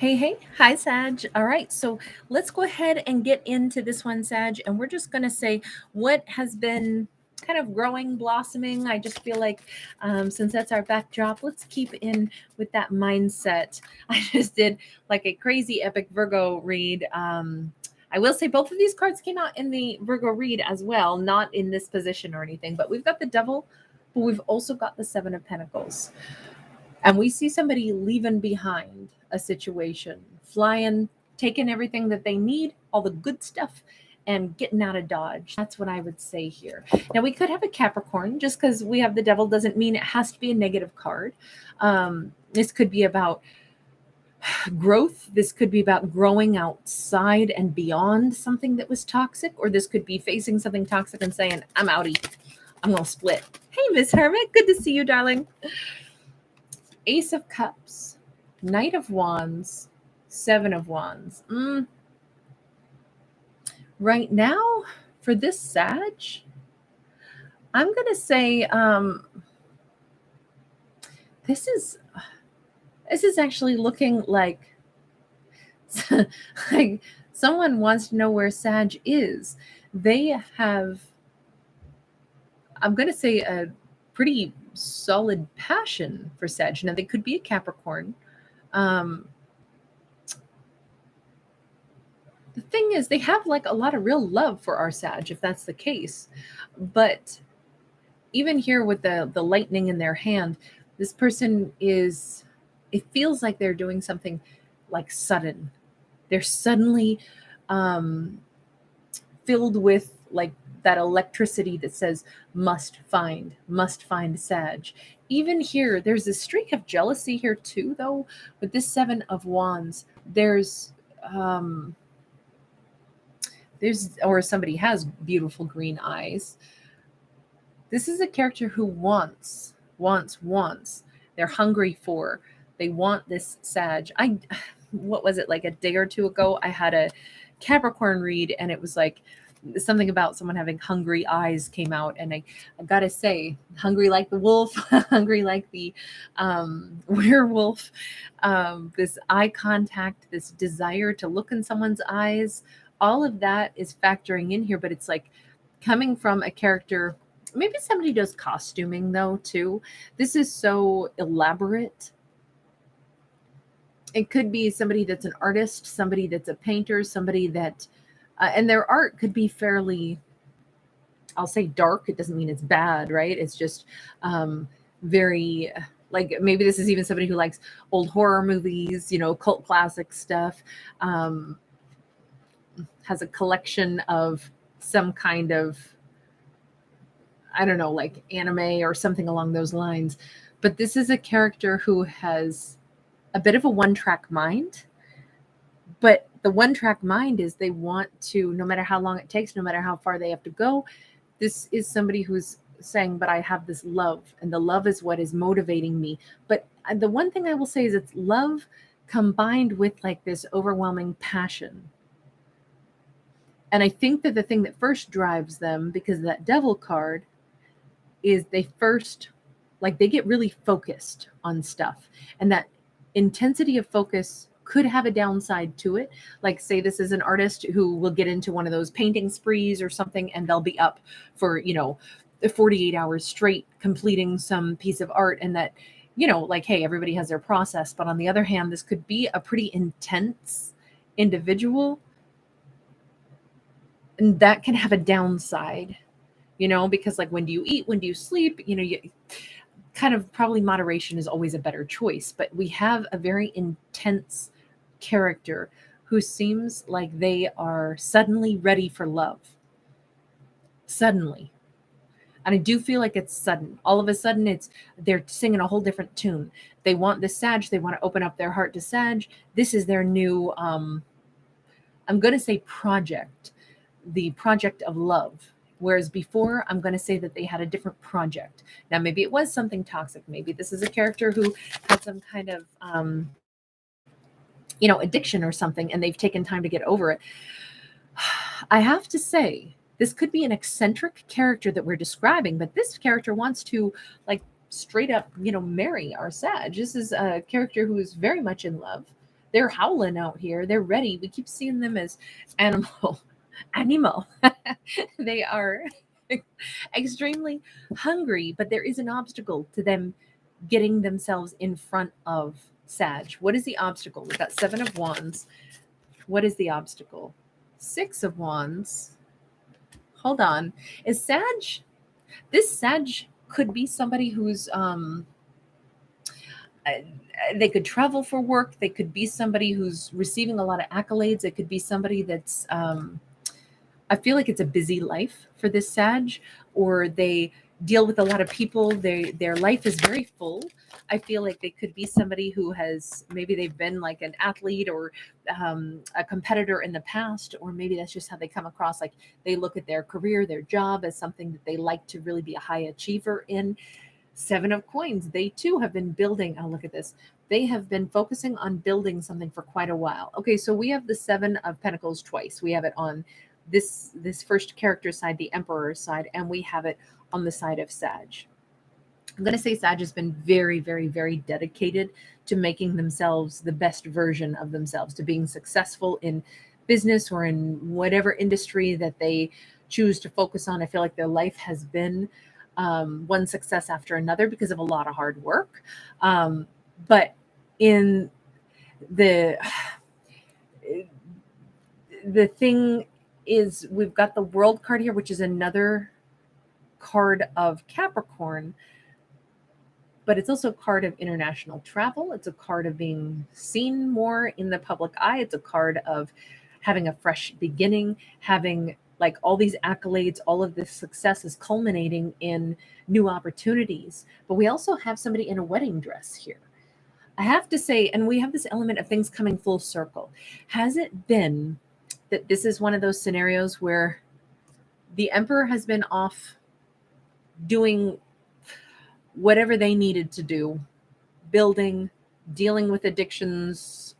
Hey, hey, hi, Sag. All right, so let's go ahead and get into this one, Sag, and we're just going to say what has been kind of growing, blossoming. I just feel like since that's our backdrop, let's keep in with that mindset. I just did like a crazy epic Virgo read. I will say both of these cards came out in the Virgo read as well, not in this position or anything, but we've got the Devil, but we've also got the Seven of Pentacles. And we see somebody leaving behind a situation, flying, taking everything that they need, all the good stuff, and getting out of Dodge. That's what I would say here. Now, we could have a Capricorn. Just because we have the Devil doesn't mean it has to be a negative card. This could be about growth. This could be about growing outside and beyond something that was toxic, or this could be facing something toxic and saying, I'm outie. I'm going to split. Hey, Miss Hermit. Good to see you, darling. Ace of Cups, Knight of Wands, Seven of Wands. Right now, for this Sag, I'm going to say this is actually looking like like someone wants to know where Sag is. They have, I'm going to say, a pretty solid passion for Sag. Now, they could be a Capricorn. The thing is, they have like a lot of real love for our Sag, if that's the case. But even here with the lightning in their hand, this person is, it feels like they're doing something like sudden. They're suddenly filled with like that electricity that says must find Sag. Even here, there's a streak of jealousy here too, though. With this Seven of Wands, there's or somebody has beautiful green eyes. This is a character who wants. They're hungry for. They want this Sag. What was it, like a day or two ago? I had a Capricorn read, and it was like something about someone having hungry eyes came out, and I gotta say, hungry like the wolf, hungry like the werewolf. This eye contact, this desire to look in someone's eyes, all of that is factoring in here, but it's like coming from a character. Maybe somebody does costuming though too. This is so elaborate. It could be somebody that's an artist, somebody that's a painter, somebody that, and their art could be fairly, I'll say dark. It doesn't mean it's bad, right? It's just very, like maybe this is even somebody who likes old horror movies, cult classic stuff, has a collection of some kind of, I don't know, like anime or something along those lines. But this is a character who has a bit of a one-track mind. But the one-track mind is they want to, no matter how long it takes, no matter how far they have to go, this is somebody who's saying, but I have this love, and the love is what is motivating me. But the one thing I will say is it's love combined with like this overwhelming passion. And I think that the thing that first drives them, because of that Devil card, is they first, like, they get really focused on stuff. And that intensity of focus could have a downside to it. Like, say this is an artist who will get into one of those painting sprees or something, and they'll be up for, 48 hours straight completing some piece of art. And that, like, hey, everybody has their process. But on the other hand, this could be a pretty intense individual. And that can have a downside, because like, when do you eat? When do you sleep? You kind of, probably moderation is always a better choice. But we have a very intense character who seems like they are suddenly ready for love. Suddenly. And I do feel like it's sudden. All of a sudden, they're singing a whole different tune. They want this Sag. They want to open up their heart to Sag. This is their new, I'm going to say project, the project of love. Whereas before, I'm going to say that they had a different project. Now, maybe it was something toxic. Maybe this is a character who had some kind of, addiction or something, and they've taken time to get over it. I have to say, this could be an eccentric character that we're describing, but this character wants to, like, straight up, marry our Sag. This is a character who is very much in love, They're howling out here. They're ready. We keep seeing them as animal. Animal. They are extremely hungry, but there is an obstacle to them getting themselves in front of Sag. What is the obstacle? We've got 7 of Wands. What is the obstacle? 6 of Wands. Hold on. Is Sag, this Sag could be somebody who's uh, they could travel for work. They could be somebody who's receiving a lot of accolades. It could be somebody that's I feel like it's a busy life for this Sag, or they deal with a lot of people. Their life is very full. I feel like they could be somebody who has, maybe they've been like an athlete or a competitor in the past, or maybe that's just how they come across. Like they look at their career, their job as something that they like to really be a high achiever in. 7 of Coins, they too have been building. Oh, look at this. They have been focusing on building something for quite a while. Okay, so we have the 7 of Pentacles twice. We have it on this first character side, the Emperor side, and we have it on the side of Sag. I'm going to say Sag has been very, very, very dedicated to making themselves the best version of themselves, to being successful in business or in whatever industry that they choose to focus on. I feel like their life has been one success after another because of a lot of hard work. But in the thing is, we've got the World card here, which is another card of Capricorn, but it's also a card of international travel. It's a card of being seen more in the public eye. It's a card of having a fresh beginning, having like all these accolades, all of this success is culminating in new opportunities. But we also have somebody in a wedding dress here. I have to say, and we have this element of things coming full circle. Has it been that this is one of those scenarios where the Emperor has been off doing whatever they needed to do, building, dealing with addictions,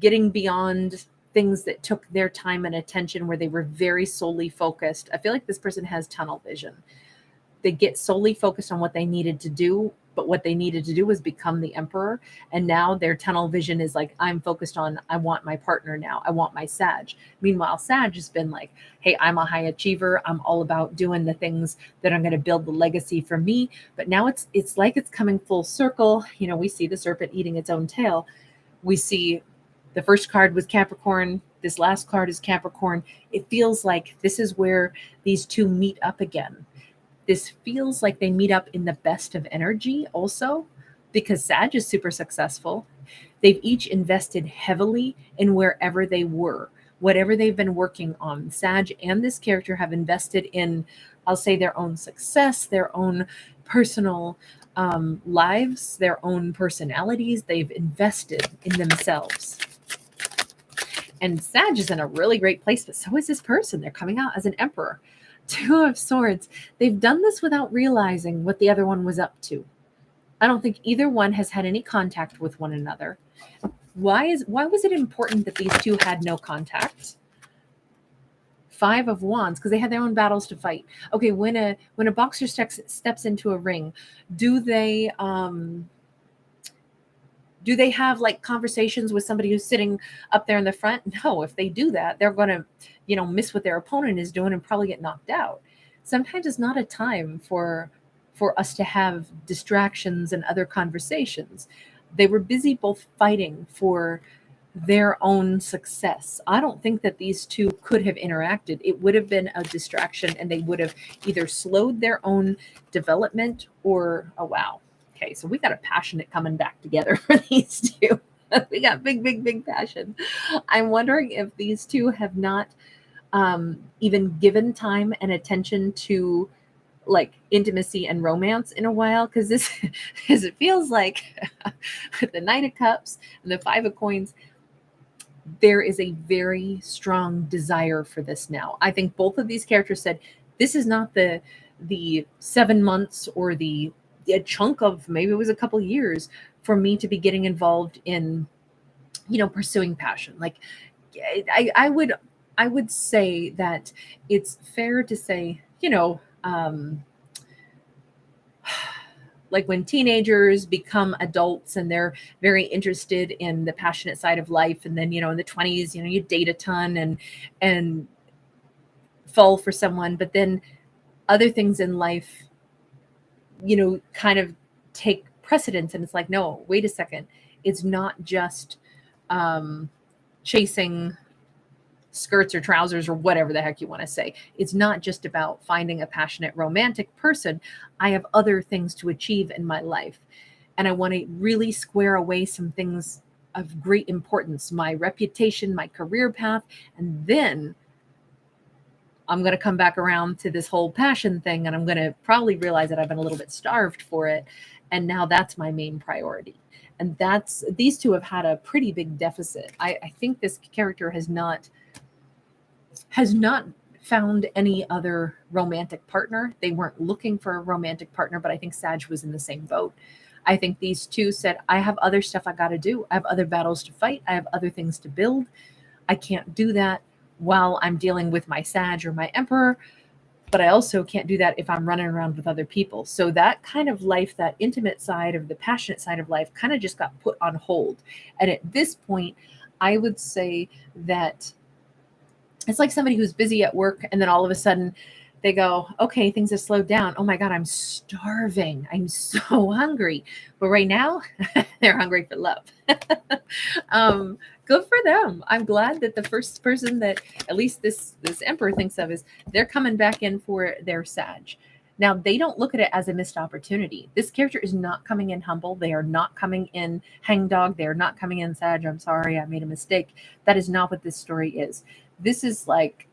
getting beyond things that took their time and attention, where they were very solely focused. I feel like this person has tunnel vision. They get solely focused on what they needed to do, but what they needed to do was become the Emperor. And now their tunnel vision is like, I'm focused on, I want my partner now. I want my Sag. Meanwhile, Sag has been like, hey, I'm a high achiever. I'm all about doing the things that are going to build the legacy for me. But now it's like it's coming full circle. You know, we see the serpent eating its own tail. We see the first card was Capricorn. This last card is Capricorn. It feels like this is where these two meet up again. This feels like they meet up in the best of energy also, because Sag is super successful. They've each invested heavily in wherever they were, whatever they've been working on. Sag and this character have invested in, I'll say, their own success, their own personal lives, their own personalities. They've invested in themselves. And Sag is in a really great place, but so is this person. They're coming out as an Emperor. 2 of Swords. They've done this without realizing what the other one was up to. I don't think either one has had any contact with one another. Why was it important that these two had no contact? 5 of Wands, because they had their own battles to fight. Okay, when a boxer steps into a ring, do they have like conversations with somebody who's sitting up there in the front? No, if they do that, they're going to, miss what their opponent is doing and probably get knocked out. Sometimes it's not a time for us to have distractions and other conversations. They were busy both fighting for their own success. I don't think that these two could have interacted. It would have been a distraction, and they would have either slowed their own development or, oh, wow. Okay, so we got a passionate coming back together for these two. We got big passion. I'm wondering if these two have not even given time and attention to like intimacy and romance in a while, because it feels like with the Knight of Cups and the 5 of Coins, there is a very strong desire for this now. I think both of these characters said, this is not the 7 months or a chunk of, maybe it was a couple years for me to be getting involved in, pursuing passion. Like I would say that it's fair to say, like when teenagers become adults and they're very interested in the passionate side of life, and then in the 20s, you date a ton and fall for someone, but then other things in life kind of take precedence, and it's like, no, wait a second, it's not just um chasing skirts or trousers or whatever the heck you want to say. It's not just about finding a passionate romantic person. I have other things to achieve in my life. And I want to really square away some things of great importance, my reputation, my career path. And then I'm going to come back around to this whole passion thing, and I'm going to probably realize that I've been a little bit starved for it. And now that's my main priority. And these two have had a pretty big deficit. I think this character has not found any other romantic partner. They weren't looking for a romantic partner, but I think Sag was in the same boat. I think these two said, I have other stuff I got to do. I have other battles to fight. I have other things to build. I can't do that while I'm dealing with my Sag or my Emperor, but I also can't do that if I'm running around with other people. So that kind of life, that intimate side of the passionate side of life, kind of just got put on hold. And at this point, I would say that it's like somebody who's busy at work and then all of a sudden they go, okay, things have slowed down. Oh my God, I'm starving. I'm so hungry. But right now, they're hungry for love. Good for them. I'm glad that the first person that at least this emperor thinks of is they're coming back in for their Sag. Now, they don't look at it as a missed opportunity. This character is not coming in humble. They are not coming in hangdog. They are not coming in Sag. I'm sorry, I made a mistake. That is not what this story is. This is like,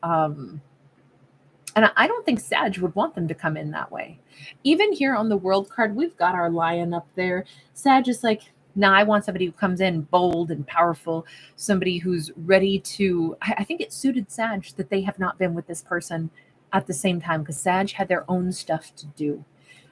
and I don't think Sag would want them to come in that way. Even here on the world card, we've got our lion up there. Sag is like, nah, I want somebody who comes in bold and powerful, somebody who's ready to. I think it suited Sag that they have not been with this person at the same time, because Sag had their own stuff to do.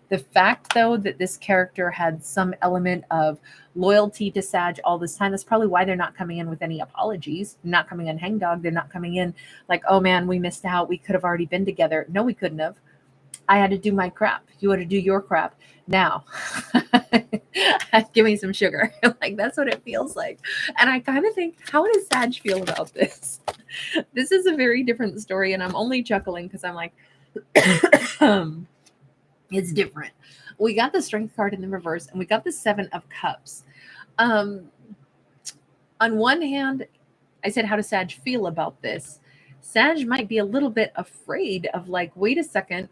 The fact, though, that this character had some element of loyalty to Sag all this time, that's probably why they're not coming in with any apologies, not coming in hangdog. They're not coming in like, oh man, we missed out. We could have already been together. No, we couldn't have. I had to do my crap. You had to do your crap. Now, give me some sugar. Like, that's what it feels like. And I kind of think, how does Sag feel about this? This is a very different story. And I'm only chuckling because I'm like, it's different. We got the Strength card in the reverse, and we got the Seven of Cups. On one hand, I said, how does Sag feel about this? Sag might be a little bit afraid of, like, wait a second,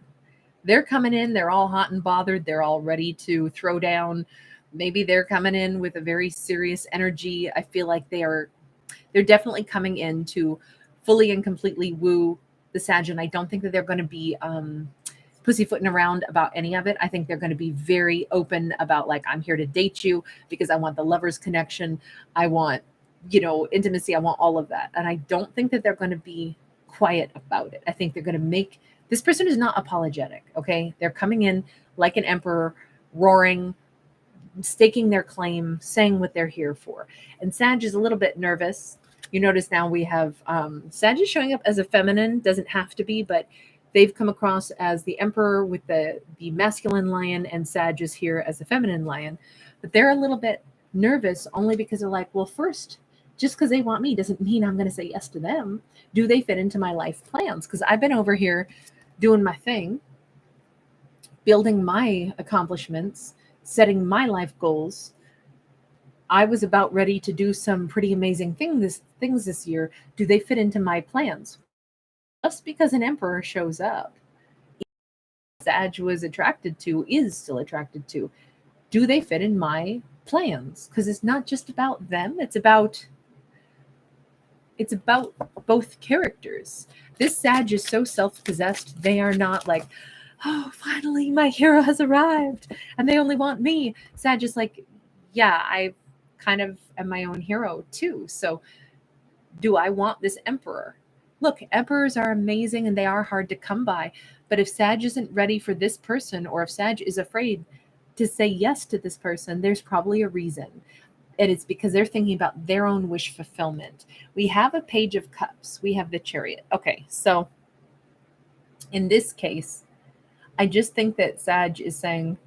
they're coming in, they're all hot and bothered, they're all ready to throw down. Maybe they're coming in with a very serious energy. I feel like they're definitely coming in to fully and completely woo the Sag, and I don't think that they're going to be pussyfooting around about any of it. I think they're going to be very open about, like, I'm here to date you because I want the lover's connection. I want, intimacy. I want all of that. And I don't think that they're going to be quiet about it. I think they're going to make, this person is not apologetic. Okay. They're coming in like an emperor, roaring, staking their claim, saying what they're here for. And Sag is a little bit nervous. You notice now we have Sag is showing up as a feminine, doesn't have to be, but they've come across as the emperor with the masculine lion, and Sag is here as a feminine lion. But they're a little bit nervous only because they're like, well, first, just because they want me doesn't mean I'm going to say yes to them. Do they fit into my life plans? Because I've been over here doing my thing, building my accomplishments, setting my life goals. I was about ready to do some pretty amazing things this year. Do they fit into my plans? Just because an emperor shows up, Sag was attracted to, is still attracted to, do they fit in my plans? Because it's not just about them, it's about both characters. This Sag is so self-possessed, they are not like, oh, finally my hero has arrived and they only want me. Sag is like, yeah, I kind of am my own hero too. So do I want this emperor? Look, emperors are amazing and they are hard to come by. But if Sag isn't ready for this person, or if Sag is afraid to say yes to this person, there's probably a reason. And it's because they're thinking about their own wish fulfillment. We have a Page of Cups. We have the Chariot. Okay, so in this case, I just think that Sag is saying,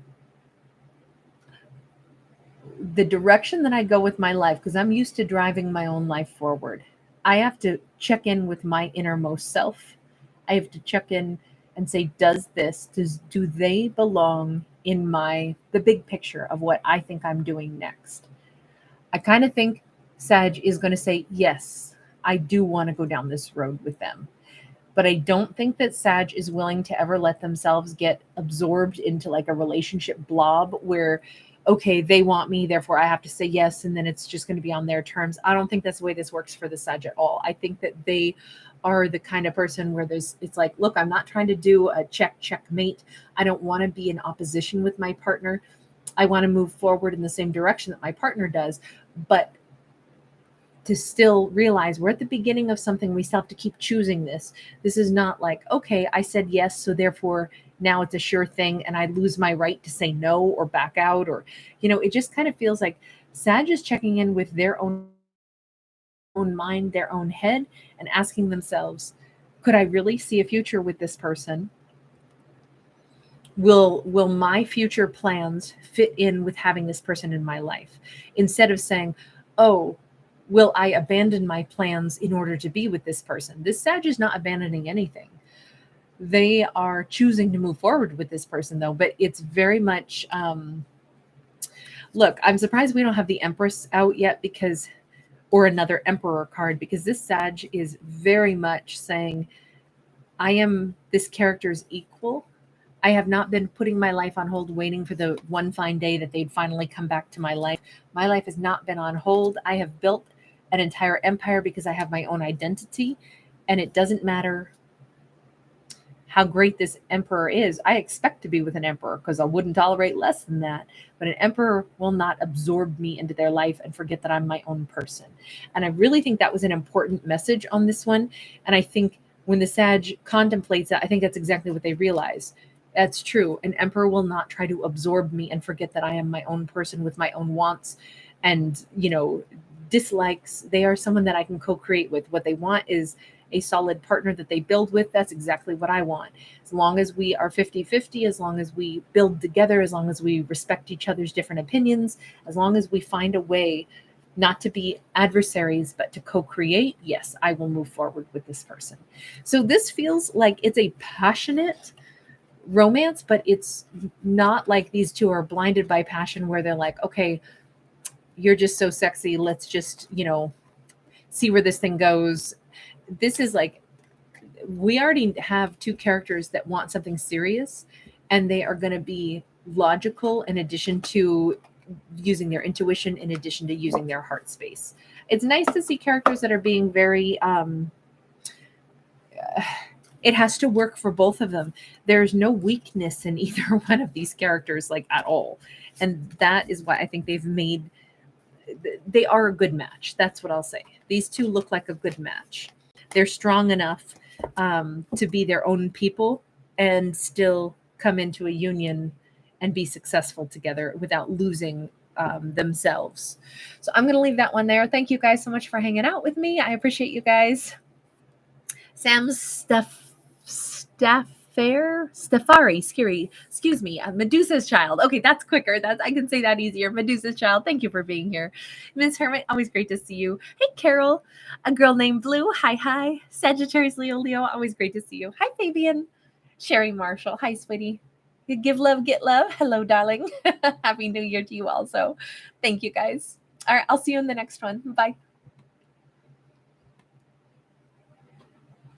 the direction that I go with my life, because I'm used to driving my own life forward, I have to check in with my innermost self. I have to check in and say, do they belong in the big picture of what I think I'm doing next? I kind of think Sag is going to say, yes, I do want to go down this road with them. But I don't think that Sag is willing to ever let themselves get absorbed into like a relationship blob where, okay, they want me, therefore I have to say yes, and then it's just going to be on their terms. I don't think that's the way this works for the Sag at all. I think that they are the kind of person where it's like, look, I'm not trying to do a checkmate. I don't want to be in opposition with my partner. I want to move forward in the same direction that my partner does. But to still realize we're at the beginning of something, we still have to keep choosing this. This is not like, okay, I said yes, so therefore now it's a sure thing and I lose my right to say no or back out, or, it just kind of feels like Sag is checking in with their own mind, their own head, and asking themselves, could I really see a future with this person? Will my future plans fit in with having this person in my life? Instead of saying, oh, will I abandon my plans in order to be with this person? This Sag is not abandoning anything. They are choosing to move forward with this person, though. But it's very much, look, I'm surprised we don't have the Empress out yet, or another Emperor card, because this Sag is very much saying, I am this character's equal. I have not been putting my life on hold, waiting for the one fine day that they'd finally come back to my life. My life has not been on hold. I have built an entire empire because I have my own identity, and it doesn't matter how great this emperor is. I expect to be with an emperor because I wouldn't tolerate less than that. But an emperor will not absorb me into their life and forget that I'm my own person. And I really think that was an important message on this one. And I think when the Sag contemplates that, I think that's exactly what they realize. That's true. An emperor will not try to absorb me and forget that I am my own person with my own wants and, dislikes. They are someone that I can co-create with. What they want is a solid partner that they build with. That's exactly what I want. As long as we are 50-50, as long as we build together, as long as we respect each other's different opinions, as long as we find a way not to be adversaries, but to co-create, yes, I will move forward with this person. So this feels like it's a passionate romance, but it's not like these two are blinded by passion where they're like, okay, you're just so sexy, let's just, see where this thing goes. This is like, we already have two characters that want something serious, and they are going to be logical in addition to using their intuition, in addition to using their heart space. It's nice to see characters that are being very it has to work for both of them. There's no weakness in either one of these characters, like, at all. And that is why I think they are a good match. That's what I'll say. These two look like a good match. They're strong enough to be their own people and still come into a union and be successful together without losing themselves. So I'm going to leave that one there. Thank you guys so much for hanging out with me. I appreciate you guys. Sam's Stafari, scary. Excuse me, Medusa's child. Okay, that's quicker. I can say that easier. Medusa's child. Thank you for being here, Ms. Hermit. Always great to see you. Hey, Carol, a girl named Blue. Hi. Sagittarius, Leo. Always great to see you. Hi, Fabian. Sherry Marshall. Hi, sweetie. You give love, get love. Hello, darling. Happy New Year to you also. Thank you, guys. All right, I'll see you in the next one. Bye.